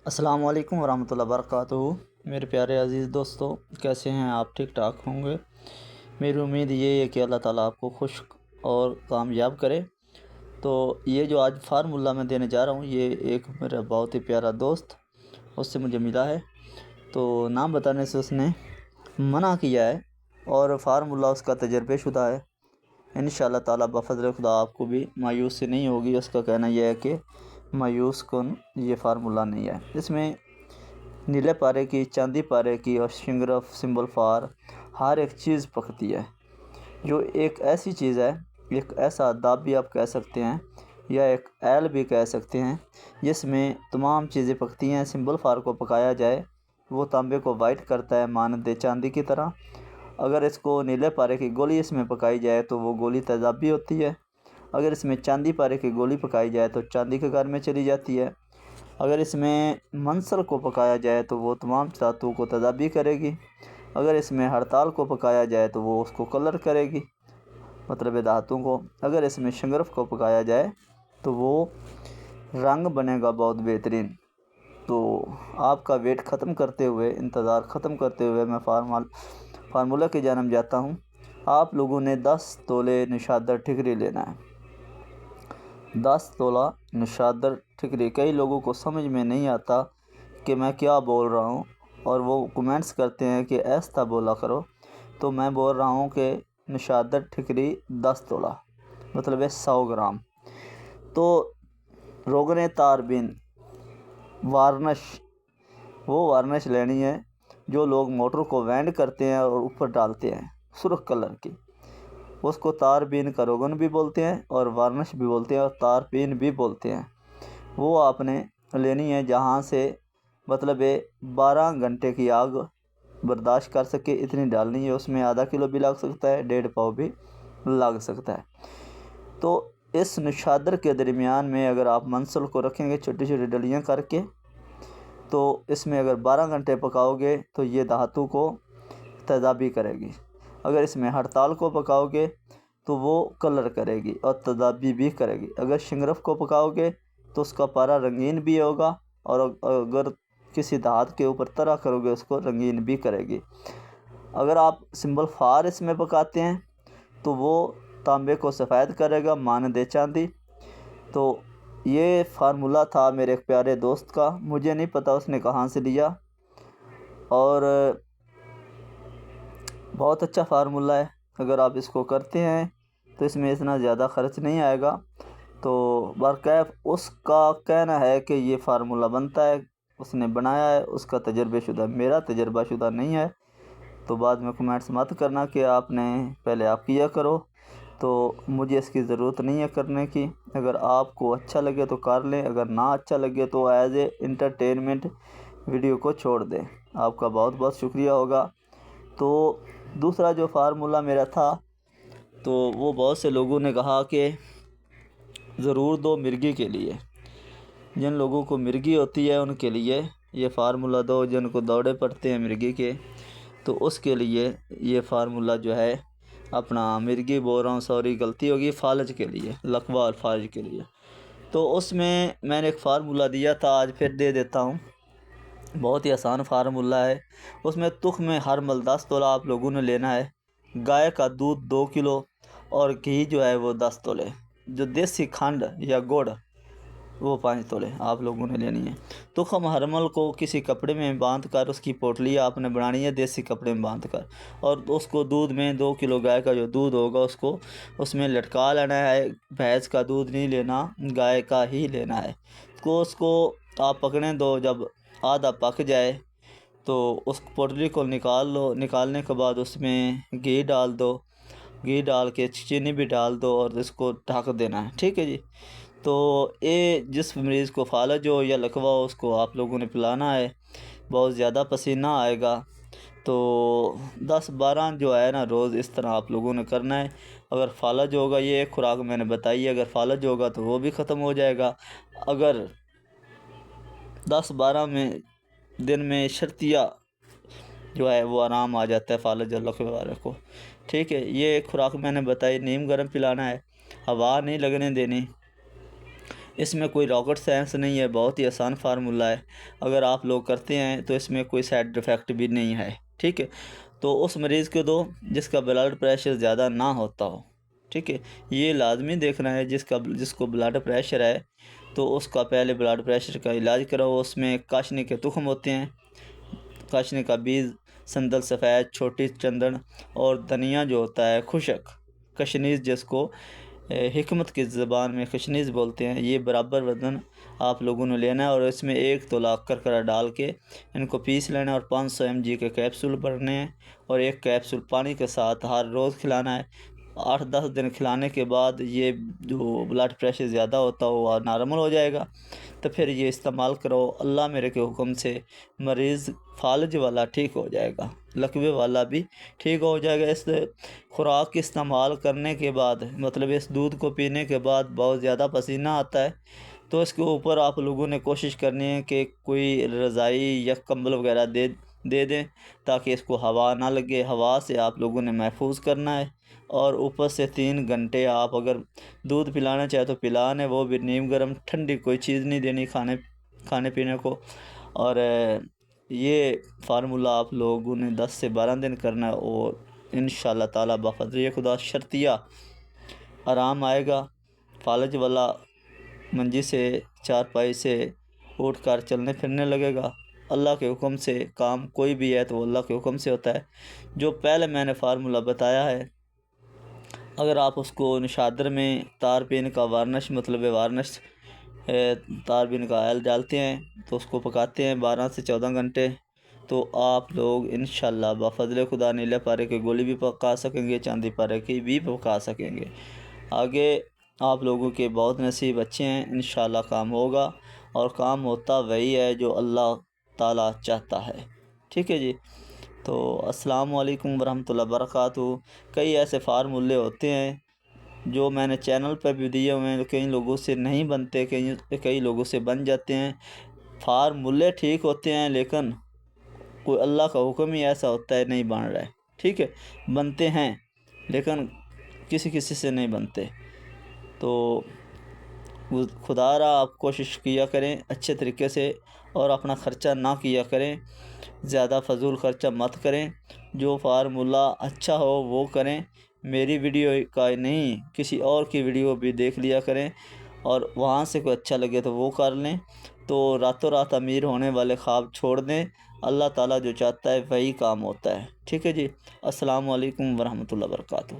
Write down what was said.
السلام علیکم ورحمۃ اللہ وبرکاتہ۔ میرے پیارے عزیز دوستو، کیسے ہیں آپ؟ ٹھیک ٹھاک ہوں گے۔ میری امید یہ ہے کہ اللہ تعالیٰ آپ کو خوش اور کامیاب کرے۔ تو یہ جو آج فارمولہ میں دینے جا رہا ہوں، یہ ایک میرا بہت ہی پیارا دوست اس سے مجھے ملا ہے، تو نام بتانے سے اس نے منع کیا ہے، اور فارمولہ اس کا تجربے شدہ ہے۔ انشاءاللہ تعالیٰ بفضل خدا آپ کو بھی مایوسی نہیں ہوگی۔ اس کا کہنا یہ ہے کہ مایوس کن یہ فارمولہ نہیں ہے۔ اس میں نیلے پارے کی، چاندی پارے کی اور شنگرف، سمبل فار ہر ایک چیز پکتی ہے، جو ایک ایسی چیز ہے، ایک ایسا داب بھی آپ کہہ سکتے ہیں یا ایک ایل بھی کہہ سکتے ہیں، جس میں تمام چیزیں پکتی ہیں۔ سمبل فار کو پکایا جائے وہ تانبے کو وائٹ کرتا ہے مانند چاندی کی طرح۔ اگر اس کو نیلے پارے کی گولی اس میں پکائی جائے تو وہ گولی تیزابی ہوتی ہے۔ اگر اس میں چاندی پارے کی گولی پکائی جائے تو چاندی کے گھر میں چلی جاتی ہے۔ اگر اس میں منسل کو پکایا جائے تو وہ تمام دھاتوں کو تیزابی کرے گی۔ اگر اس میں ہڑتال کو پکایا جائے تو وہ اس کو کلر کرے گی، مطلب دھاتوں کو۔ اگر اس میں شنگرف کو پکایا جائے تو وہ رنگ بنے گا بہت بہترین۔ تو آپ کا ویٹ ختم کرتے ہوئے، انتظار ختم کرتے ہوئے میں فارمولہ کی جانب جاتا ہوں۔ آپ لوگوں نے 10 تولے نشادر ٹھکری لینا ہے۔ 10 تولہ نشادر ٹھکری۔ کئی لوگوں کو سمجھ میں نہیں آتا کہ میں کیا بول رہا ہوں، اور وہ کمنٹس کرتے ہیں کہ ایسا بولا کرو۔ تو میں بول رہا ہوں کہ نشادر ٹھکری 10 تولہ مطلب ہے 100 گرام۔ تو روغن تاربین وارنش، وہ وارنش لینی ہے جو لوگ موٹر کو وینڈ کرتے ہیں اور اوپر ڈالتے ہیں، سرخ کلر کی۔ اس کو تاربین کا روغن بھی بولتے ہیں اور وارنش بھی بولتے ہیں اور تاربین بھی بولتے ہیں۔ وہ آپ نے لینی ہے جہاں سے مطلب 12 گھنٹے کی آگ برداشت کر سکے، اتنی ڈالنی ہے۔ اس میں آدھا کلو بھی لگ سکتا ہے، 1.5 پاؤ بھی لگ سکتا ہے۔ تو اس نشادر کے درمیان میں اگر آپ منسل کو رکھیں گے چھوٹی چھوٹی ڈلیاں کر کے، تو اس میں اگر 12 گھنٹے پکاؤ گے تو یہ دھاتوں کو تیزابی کرے گی۔ اگر اس میں ہڑتال کو پکاؤ گے تو وہ کلر کرے گی اور تیزابی بھی کرے گی۔ اگر شنگرف کو پکاؤ گے تو اس کا پارا رنگین بھی ہوگا، اور اگر کسی دھات کے اوپر طرح کرو گے اس کو رنگین بھی کرے گی۔ اگر آپ سمبل فار اس میں پکاتے ہیں تو وہ تانبے کو سفید کرے گا مانند چاندی۔ تو یہ فارمولہ تھا میرے ایک پیارے دوست کا، مجھے نہیں پتہ اس نے کہاں سے لیا، اور بہت اچھا فارمولہ ہے۔ اگر آپ اس کو کرتے ہیں تو اس میں اتنا زیادہ خرچ نہیں آئے گا۔ تو برکیف اس کا کہنا ہے کہ یہ فارمولہ بنتا ہے، اس نے بنایا ہے، اس کا تجربے شدہ، میرا تجربہ شدہ نہیں ہے۔ تو بعد میں کمنٹس مت کرنا کہ آپ نے پہلے آپ کیا کرو، تو مجھے اس کی ضرورت نہیں ہے کرنے کی۔ اگر آپ کو اچھا لگے تو کر لیں، اگر نہ اچھا لگے تو ایز اے انٹرٹینمنٹ ویڈیو کو چھوڑ دیں۔ آپ کا بہت بہت شکریہ ہوگا۔ تو دوسرا جو فارمولہ میرا تھا، تو وہ بہت سے لوگوں نے کہا کہ ضرور دو مرغی کے لیے، جن لوگوں کو مرغی ہوتی ہے ان کے لیے یہ فارمولہ دو، جن کو دوڑے پڑتے ہیں مرغی کے، تو اس کے لیے یہ فارمولہ جو ہے اپنا مرغی بول رہا ہوں، سوری غلطی ہوگی، فالج کے لیے، لقوہ اور فالج کے لیے۔ تو اس میں نے ایک فارمولہ دیا تھا، آج پھر دے دیتا ہوں۔ بہت ہی آسان فارمولہ ہے۔ اس میں تخم ہرمل 10 تولہ آپ لوگوں نے لینا ہے، گائے کا دودھ 2 کلو، اور گھی جو ہے وہ 10 تولے، جو دیسی کھنڈ یا گڑ وہ 5 تولے آپ لوگوں نے لینی ہے۔ تخم ہرمل کو کسی کپڑے میں باندھ کر، اس کی پوٹلی آپ نے بنانی ہے دیسی کپڑے میں باندھ کر، اور اس کو دودھ میں 2 کلو گائے کا جو دودھ ہوگا اس کو اس میں لٹکا لینا ہے۔ بھینس کا دودھ نہیں لینا، گائے کا ہی لینا ہے۔ اس کو آپ پکنے دو، جب آدھا پک جائے تو اس پوٹلی کو نکال لو۔ نکالنے کے بعد اس میں گھی ڈال دو، گھی ڈال کے چینی بھی ڈال دو، اور اس کو ڈھک دینا ہے، ٹھیک ہے جی۔ تو یہ جس مریض کو فالج ہو یا لقوہ ہو اس کو آپ لوگوں نے پلانا ہے، بہت زیادہ پسینہ آئے گا۔ تو 10-12 جو ہے نا روز اس طرح آپ لوگوں نے کرنا ہے۔ اگر فالج ہوگا، یہ ایک خوراک میں نے بتائی ہے، اگر فالج ہوگا تو وہ بھی ختم ہو جائے گا۔ اگر 10-12 دن میں شرطیہ جو ہے وہ آرام آ جاتا ہے فالج اور لقوے والے کو، ٹھیک ہے۔ یہ ایک خوراک میں نے بتائی، نیم گرم پلانا ہے، ہوا نہیں لگنے دینی۔ اس میں کوئی راکٹ سائنس نہیں ہے، بہت ہی آسان فارمولہ ہے، اگر آپ لوگ کرتے ہیں تو اس میں کوئی سائیڈ افیکٹ بھی نہیں ہے، ٹھیک ہے۔ تو اس مریض کو دو جس کا بلڈ پریشر زیادہ نہ ہوتا ہو، ٹھیک ہے، یہ لازمی دیکھنا ہے جس کو بلڈ پریشر ہے تو اس کا پہلے بلڈ پریشر کا علاج کراؤ۔ اس میں کاشنی کے تخم ہوتے ہیں، کاشنی کا بیج، سندل سفید، چھوٹی چندن اور دھنیا جو ہوتا ہے خشک، کشنیز جس کو حکمت کی زبان میں کشنیز بولتے ہیں، یہ برابر وزن آپ لوگوں نے لینا ہے اور اس میں 1 تولا کرکرا ڈال کے ان کو پیس لینا ہے اور 500 mg کے کیپسول بھرنے ہیں اور 1 کیپسول پانی کے ساتھ ہر روز کھلانا ہے۔ 8-10 دن کھلانے کے بعد یہ جو بلڈ پریشر زیادہ ہوتا ہے وہ نارمل ہو جائے گا، تو پھر یہ استعمال کرو۔ اللہ میرے کے حکم سے مریض فالج والا ٹھیک ہو جائے گا، لقوے والا بھی ٹھیک ہو جائے گا۔ اس خوراک کے استعمال کرنے کے بعد، مطلب اس دودھ کو پینے کے بعد بہت زیادہ پسینہ آتا ہے، تو اس کے اوپر آپ لوگوں نے کوشش کرنی ہے کہ کوئی رضائی یا کمبل وغیرہ دے دیں تاکہ اس کو ہوا نہ لگے، ہوا سے آپ لوگوں نے محفوظ کرنا ہے۔ اور اوپر سے 3 گھنٹے آپ اگر دودھ پلانا چاہے تو پلانے، وہ بھی نیم گرم، ٹھنڈی کوئی چیز نہیں دینی کھانے پینے کو۔ اور یہ فارمولہ آپ لوگوں نے 10 سے 12 دن کرنا ہے اور انشاءاللہ تعالیٰ بفضل خدا شرطیہ آرام آئے گا۔ فالج والا منجی سے، چارپائی سے اٹھ کر چلنے پھرنے لگے گا۔ اللہ کے حکم سے کام کوئی بھی ہے تو اللہ کے حکم سے ہوتا ہے۔ جو پہلے میں نے فارمولہ بتایا ہے، اگر آپ اس کو نشادر میں تاربین کا وارنش، مطلب وارنش تاربین کا آئل ڈالتے ہیں تو اس کو پکاتے ہیں 12 سے 14 گھنٹے، تو آپ لوگ انشاءاللہ بفضل خدا نیلے پارے کی گولی بھی پکا سکیں گے، چاندی پارے کی بھی پکا سکیں گے۔ آگے آپ لوگوں کے بہت نصیب اچھے ہیں، انشاءاللہ کام ہوگا، اور کام ہوتا وہی ہے جو اللہ تعالیٰ چاہتا ہے، ٹھیک ہے جی۔ تو السلام علیکم ورحمۃ اللہ وبرکاتہ۔ کئی ایسے فارمولے ہوتے ہیں جو میں نے چینل پہ بھی دیے ہوئے ہیں، کئی لوگوں سے نہیں بنتے، کئی لوگوں سے بن جاتے ہیں۔ فارمولے ٹھیک ہوتے ہیں لیکن کوئی اللہ کا حکم ہی ایسا ہوتا ہے نہیں بن رہا ہے، ٹھیک ہے، بنتے ہیں لیکن کسی سے نہیں بنتے۔ تو خدا را آپ کوشش کیا کریں اچھے طریقے سے اور اپنا خرچہ نہ کیا کریں، زیادہ فضول خرچہ مت کریں، جو فارمولہ اچھا ہو وہ کریں۔ میری ویڈیو کا نہیں، کسی اور کی ویڈیو بھی دیکھ لیا کریں اور وہاں سے کوئی اچھا لگے تو وہ کر لیں، تو راتوں رات امیر ہونے والے خواب چھوڑ دیں۔ اللہ تعالیٰ جو چاہتا ہے وہی کام ہوتا ہے، ٹھیک ہے جی۔ السلام علیکم ورحمۃ اللہ وبرکاتہ۔